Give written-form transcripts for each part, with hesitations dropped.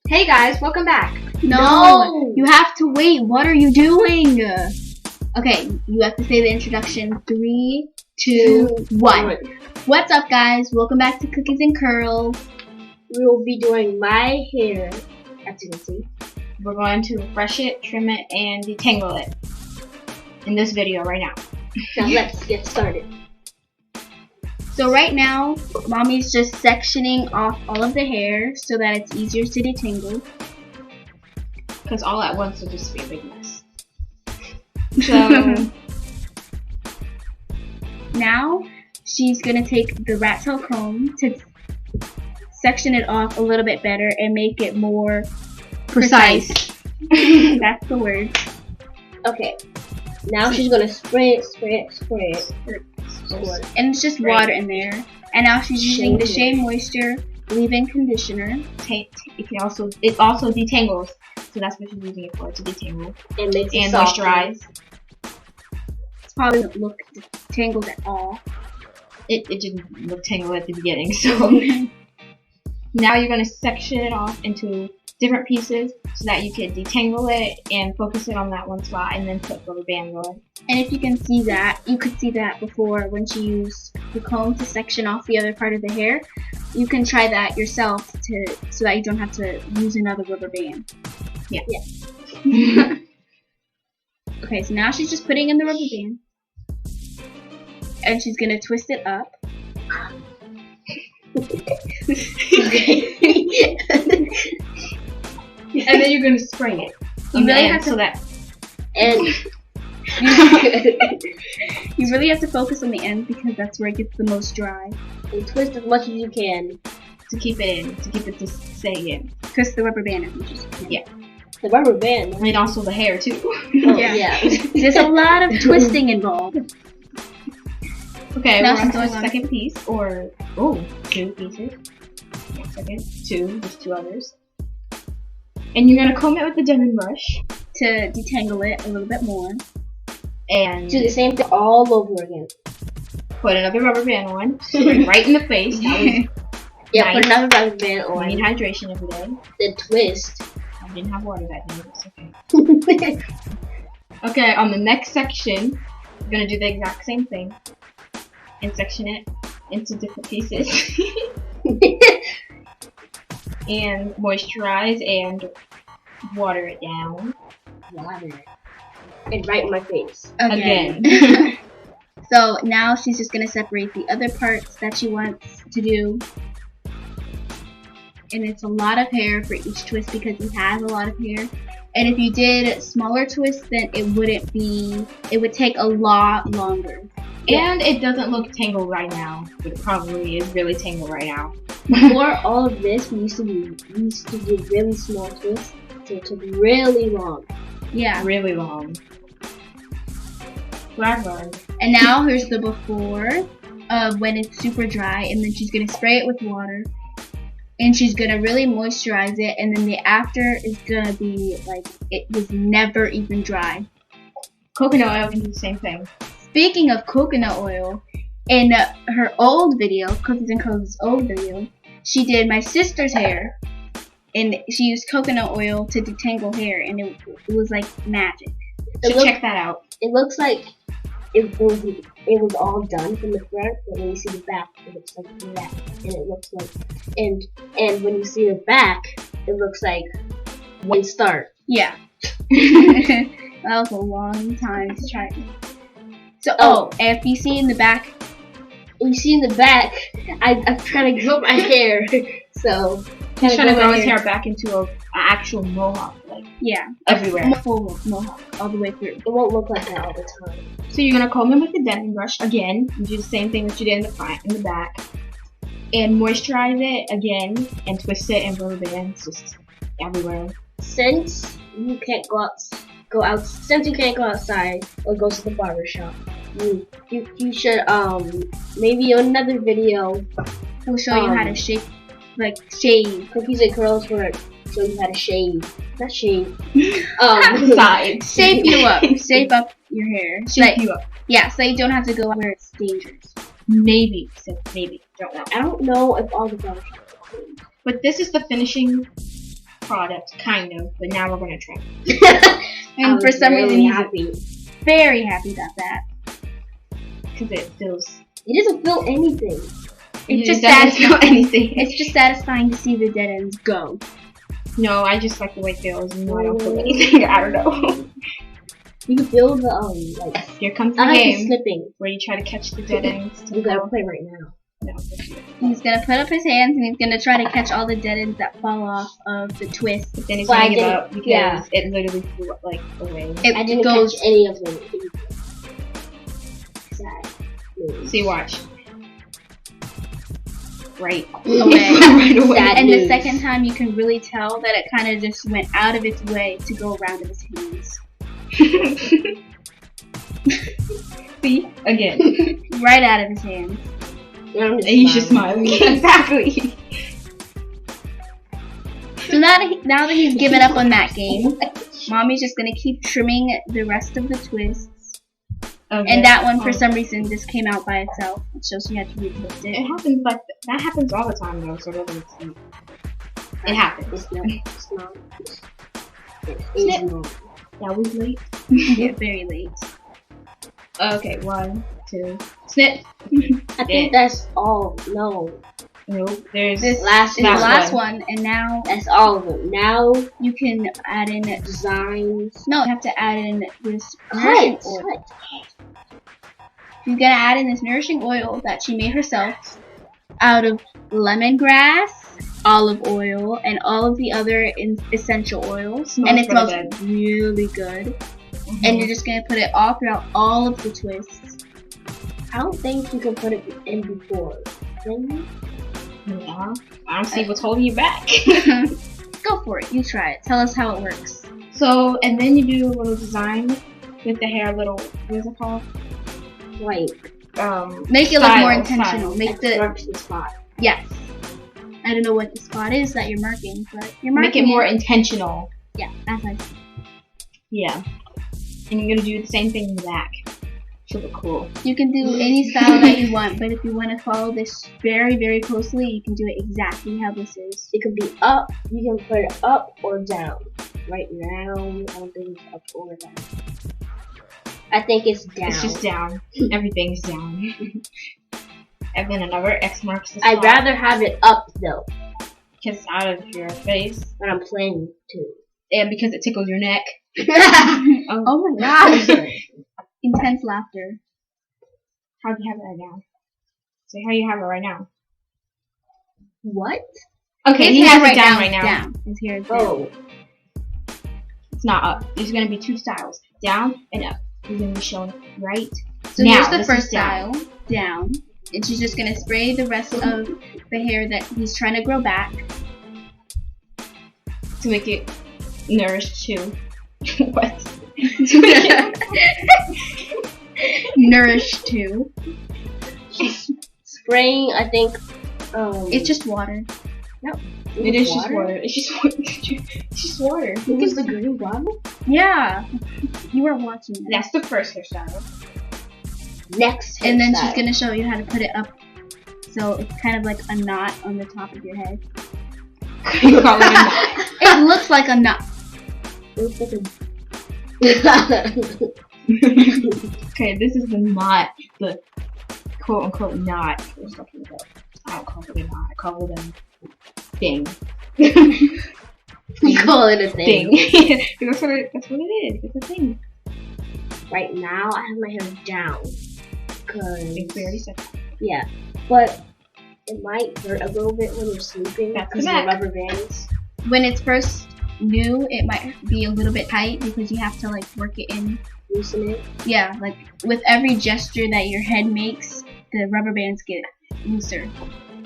Hey guys, welcome back. No, you have to wait. What are you doing? Okay, you have to say the introduction. 3, 2, 1. What's up, guys? Welcome back to Cookies and Curls. We will be doing my hair, as you can see. We're going to brush it, trim it, and detangle it in this video right now. Now let's get started. So right now, Mommy's just sectioning off all of the hair so that it's easier to detangle. Because all at once will just be a big mess. So now she's gonna take the rat tail comb to section it off a little bit better and make it more precise. That's the word. Okay. Now she's gonna spray it. And it's just water in there. And now she's using the Shea Moisture leave-in conditioner. It also detangles, so that's what she's using it for, to detangle And makes it and softer. moisturize. It probably doesn't look tangled at all. It didn't look tangled at the beginning, so now you're going to section it off into different pieces so that you can detangle it and focus it on that one spot and then put rubber bands on. And if you can see that, you could see that before when she used the comb to section off the other part of the hair. You can try that yourself so that you don't have to use another rubber band. Yeah. Okay, so now she's just putting in the rubber band. And she's going to twist it up. And then you're going to spray it. You really have to, so that And you really have to focus on the end because that's where it gets the most dry. and twist as much as you can. to keep it in, to keep it to stay in. Twist the rubber band if you just The rubber band. And also the hair too. Oh, Yeah. yeah. There's a lot of twisting involved. Okay, Now we're on she's to going the on. second piece, or two pieces. One second, just two others. And you're gonna comb it with the Denman brush, To detangle it a little bit more. and Do the same thing all over again. put another rubber band on, right in the face. That was, Yeah, put Nice. another rubber band I need on. hydration every day. Then twist. I didn't have water that day. It's okay. Okay, on the next section, we're gonna do the exact same thing and section it into different pieces and moisturize and water it down Water. And right in my face. again. So now she's just gonna separate the other parts that she wants to do. And it's a lot of hair for each twist because he has a lot of hair. And if you did smaller twists, then it would take a lot longer. And it doesn't look tangled right now, but it probably is really tangled right now. Before all of this, we used to do really small twists, so it took really long. Yeah. Really long. What I've learned. And now here's the before of when it's super dry, and then she's gonna spray it with water. And she's gonna really moisturize it, and then the after is gonna be like it was never even dry. Coconut oil can do the same thing. Speaking of coconut oil, in her old video, Cookies and Curls' old video, she did my sister's hair, and she used coconut oil to detangle hair, and it was like magic. So check that out. It looks like it was all done from the front, but when you see the back, it looks like that. And it looks like, and when you see the back, it looks like one start. Yeah. That was a long time to try. So, and if you see in the back, I'm trying to grow my hair, so He's trying to grow his hair back into an actual mohawk, like yeah, everywhere. full mohawk all the way through. it won't look like that all the time. So you're gonna comb him with the Denman brush again. You do the same thing that you did in the front and the back, and moisturize it again, and twist it and rubber bands just everywhere. Since you can't since you can't go outside or go to the barber shop, you should maybe on another video We'll show you how to shave. Cookies and Curls for show you how to shave. Not shave. Side. Shape up your hair. Shape you up. Yeah, so you don't have to go where it's dangerous. Maybe. So maybe. Don't know. I don't know if all the barber shops are clean. But this is the finishing product, kind of, but now we're gonna try. And for some reason, he's happy. very happy about that. Because it feels. It doesn't feel anything. It's just doesn't feel satisfying. anything. It's just satisfying to see the dead ends go. No, I just like the way it feels, and I don't feel anything. I don't know. You can feel the like. Here comes the I like the game slipping. where you try to catch the dead ends. We gotta play right now. No. He's gonna put up his hands and he's gonna try to catch all the dead ends that fall off of the twist. But then he's Well, I gonna give didn't- up because yeah. it literally flew like away. It I didn't goes. catch any of them. Sad. See, watch. Right Away. right away. Sad. And the news. second time, you can really tell that it kind of just went out of its way to go around in his hands. See, again. Right out of his hands. And And he's just smiling. Exactly. So now that he's given up on that game, Mommy's just gonna keep trimming the rest of the twists. Okay. And that one, for some reason, just came out by itself, so she had to retwist It it. happens like that happens all the time though, so it doesn't seem. It happens. It's not. It's not. It's not. That was late. Yeah, very late. Okay, 1, 2, snip. I think that's all. No, Nope. There's This last is the last last one, and now that's all of them. Now you can add in. designs. No, you have to add in this Cut. nourishing oil. Cut. She's gonna add in this nourishing oil that she made herself out of lemongrass, olive oil, and all of the other essential oils. Smells And it really smells good. really good. Mhm. And you're just gonna put it all throughout all of the twists. I don't think you can put it in before. Can you? Yeah. I don't see what's holding you back. Go for it. You try it. Tell us how it works. So, and then you do a little design with the hair, little, what is it called? Like Make it look more Style, intentional. style. Make the mark the spot. yes. I don't know what the spot is that you're marking, but you're marking Make it more intentional. Yeah, as I said. Yeah. And you're gonna do the same thing in the back. Should look cool. You can do any style that you want, but if you want to follow this very, very closely, you can do it exactly how this is. It could be up. You can put it up or down. Right now, I don't think it's up or down. I think it's down. It's just down. Everything's down. And then another X marks the spot. I'd rather have it up though, Because it's out of your face. when I'm playing too. And because it tickles your neck. Oh my gosh! Intense laughter. How do you have it right now? So how do you have it right now? What? Okay, he His has hair it down right now. Down. His hair is down. Oh, It's not up. There's gonna be two styles. Down and up. You're gonna be shown right. So now, here's the this first is down. style, down, and she's just gonna spray the rest of the hair that he's trying to grow back. To make it nourished too. What? Nourished too. spraying. I think. It's just water. It is just water. It's just water. It's just water. Look at the green bottle. Yeah. You weren't watching it. That's the first hairstyle. Next. And then she's hairstyle. gonna show you how to put it up, so it's kind of like a knot on the top of your head. You call it a knot. It looks like a knot. Looks like a- Okay, this is the knot, the quote unquote knot we're talking about. I don't call it a knot, I call it a thing. You call it a thing. that's what it is. It's a thing. Right now, I have my hair down. I think we already Cause said that. yeah, but it might hurt a little bit when you're sleeping That's because the of the back. rubber bands. When it's first new, it might be a little bit tight because you have to like work it in. Loosen it. Yeah, like with every gesture that your head makes, the rubber bands get looser.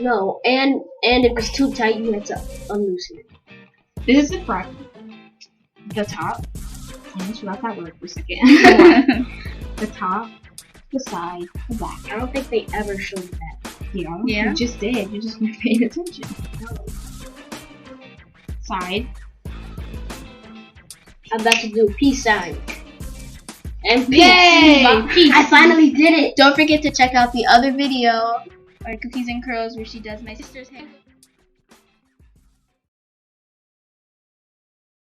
No, and if it's too tight, you have to unloosen it. This is the front. The top. I'm just let that work for a second. The top, the side, the back. I don't think they ever showed that. Yeah. Yeah. You just did. You just weren't paying attention. Side. I'm about to do a peace sign. And peace. Yay! Peace. I finally did it. Don't forget to check out the other video, or Cookies and Curls, where she does my sister's hair.